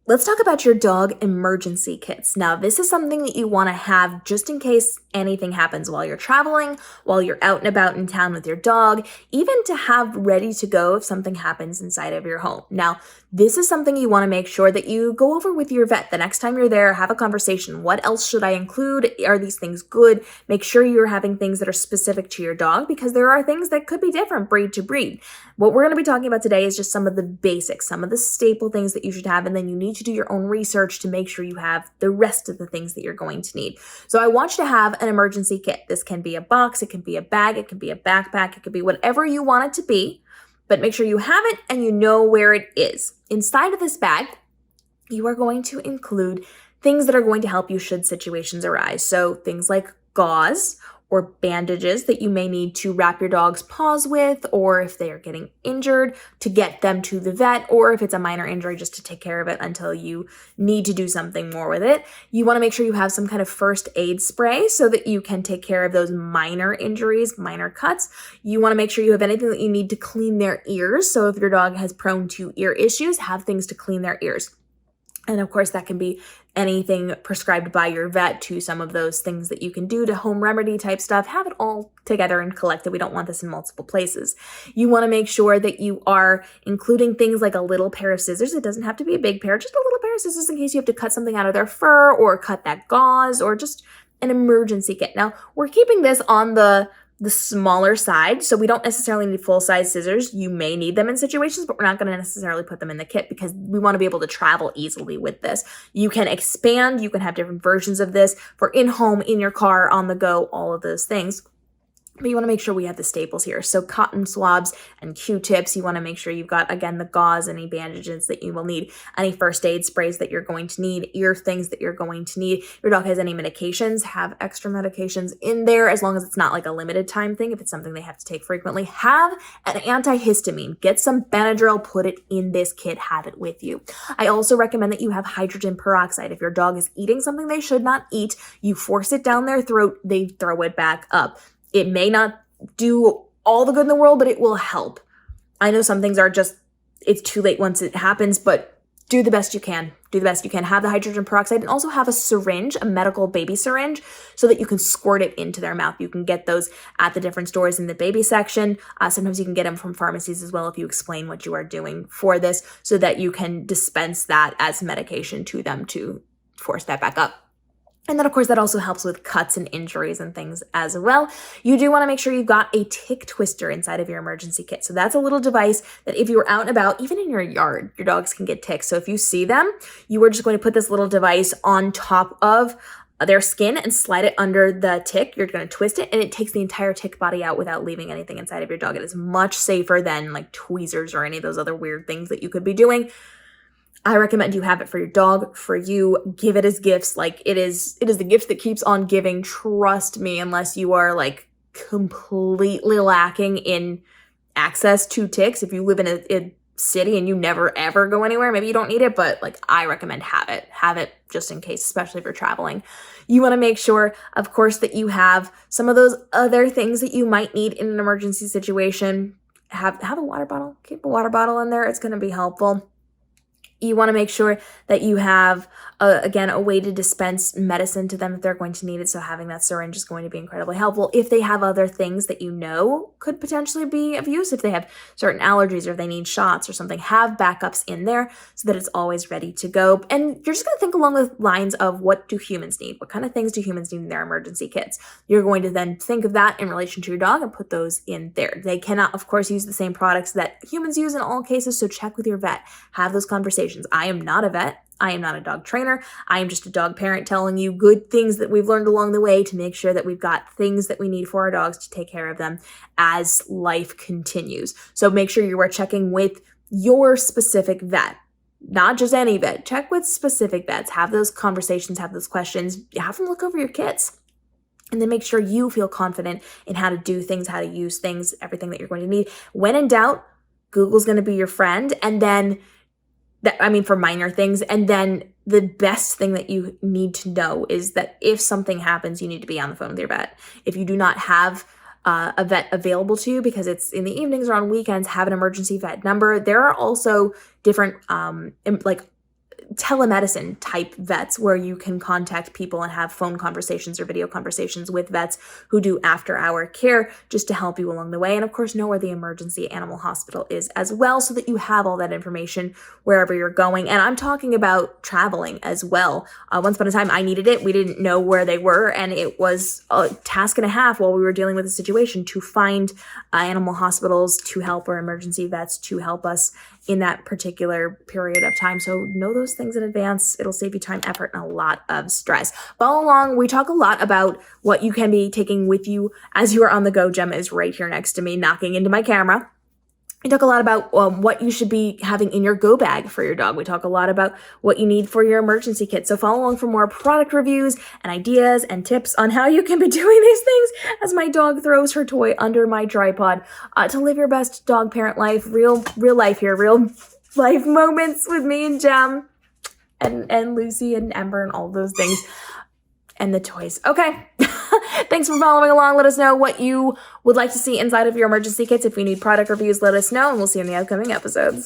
Let's talk about your dog emergency kits. Now, this is something that you want to have just in case anything happens while you're traveling, while you're out and about in town with your dog, even to have ready to go if something happens inside of your home. Now, this is something you want to make sure that you go over with your vet the next time you're there. Have a conversation. What else should I include? Are these things good? Make sure you're having things that are specific to your dog because there are things that could be different breed to breed. What we're going to be talking about today is just some of the basics, some of the staple things that you should have, and then you need to do your own research to make sure you have the rest of the things that you're going to need. So I want you to have an emergency kit. This can be a box, it can be a bag, it can be a backpack, it could be whatever you want it to be, but make sure you have it and you know where it is. Inside of this bag, you are going to include things that are going to help you should situations arise. So things like gauze or bandages that you may need to wrap your dog's paws with, or if they are getting injured, to get them to the vet, or if it's a minor injury, just to take care of it until you need to do something more with it. You want to make sure you have some kind of first aid spray so that you can take care of those minor injuries, minor cuts. You want to make sure you have anything that you need to clean their ears. So if your dog has prone to ear issues, have things to clean their ears. And of course, that can be anything prescribed by your vet to some of those things that you can do to home remedy type stuff. Have it all together and collected. We don't want this in multiple places. You want to make sure that you are including things like a little pair of scissors. It doesn't have to be a big pair, just a little pair of scissors in case you have to cut something out of their fur or cut that gauze or just an emergency kit. Now, we're keeping this on the smaller side, so we don't necessarily need full-size scissors. You may need them in situations, but we're not going to necessarily put them in the kit because we want to be able to travel easily with this. You can expand, you can have different versions of this for in-home, in your car, on the go, all of those things. But you want to make sure we have the staples here. So cotton swabs and Q-tips. You want to make sure you've got, again, the gauze, any bandages that you will need, any first aid sprays that you're going to need, ear things that you're going to need. If your dog has any medications, have extra medications in there as long as it's not like a limited time thing. If it's something they have to take frequently, have an antihistamine. Get some Benadryl, put it in this kit, have it with you. I also recommend that you have hydrogen peroxide. If your dog is eating something they should not eat, you force it down their throat, they throw it back up. It may not do all the good in the world, but it will help. I know some things are just, it's too late once it happens, but do the best you can. Do the best you can. Have the hydrogen peroxide and also have a syringe, a medical baby syringe, so that you can squirt it into their mouth. You can get those at the different stores in the baby section. Sometimes you can get them from pharmacies as well if you explain what you are doing for this so that you can dispense that as medication to them to force that back up. And then, of course, that also helps with cuts and injuries and things as well. You do want to make sure you've got a tick twister inside of your emergency kit. So that's a little device that if you're out and about, even in your yard, your dogs can get ticks. So if you see them, you are just going to put this little device on top of their skin and slide it under the tick. You're going to twist it and it takes the entire tick body out without leaving anything inside of your dog. It is much safer than like tweezers or any of those other weird things that you could be doing. I recommend you have it for your dog, for you. Give it as gifts. Like it is the gift that keeps on giving. Trust me, unless you are like completely lacking in access to ticks. If you live in a city and you never ever go anywhere, maybe you don't need it, but like I recommend have it. Have it just in case, especially if you're traveling. You want to make sure, of course, that you have some of those other things that you might need in an emergency situation. Have a water bottle. Keep a water bottle in there. It's going to be helpful. You want to make sure that you have, again, a way to dispense medicine to them if they're going to need it. So having that syringe is going to be incredibly helpful. If they have other things that you know could potentially be of use, if they have certain allergies or if they need shots or something, have backups in there so that it's always ready to go. And you're just going to think along the lines of what do humans need? What kind of things do humans need in their emergency kits? You're going to then think of that in relation to your dog and put those in there. They cannot, of course, use the same products that humans use in all cases. So check with your vet. Have those conversations. I am not a vet. I am not a dog trainer. I am just a dog parent telling you good things that we've learned along the way to make sure that we've got things that we need for our dogs to take care of them as life continues. So make sure you are checking with your specific vet, not just any vet. Check with specific vets. Have those conversations, have those questions. Have them look over your kits. And then make sure you feel confident in how to do things, how to use things, everything that you're going to need. When in doubt, Google's going to be your friend. And then for minor things. And then the best thing that you need to know is that if something happens, you need to be on the phone with your vet. If you do not have a vet available to you because it's in the evenings or on weekends, have an emergency vet number. There are also different telemedicine type vets where you can contact people and have phone conversations or video conversations with vets who do after-hour care just to help you along the way. And of course, know where the emergency animal hospital is as well so that you have all that information wherever you're going. And I'm talking about traveling as well. Once upon a time, I needed it. We didn't know where they were, and it was a task and a half while we were dealing with the situation to find animal hospitals to help, or emergency vets to help us in that particular period of time. So know those things in advance. It'll save you time, effort, and a lot of stress. Follow along. We talk a lot about what you can be taking with you as you are on the go. Gemma is right here next to me, knocking into my camera. We talk a lot about what you should be having in your go bag for your dog. We talk a lot about what you need for your emergency kit. So follow along for more product reviews and ideas and tips on how you can be doing these things as my dog throws her toy under my tripod to live your best dog parent life. Real life here, real life moments with me and Gem and Lucy and Ember and all those things. And the toys. Okay. Thanks for following along. Let us know what you would like to see inside of your emergency kits. If you need product reviews, let us know, and we'll see you in the upcoming episodes.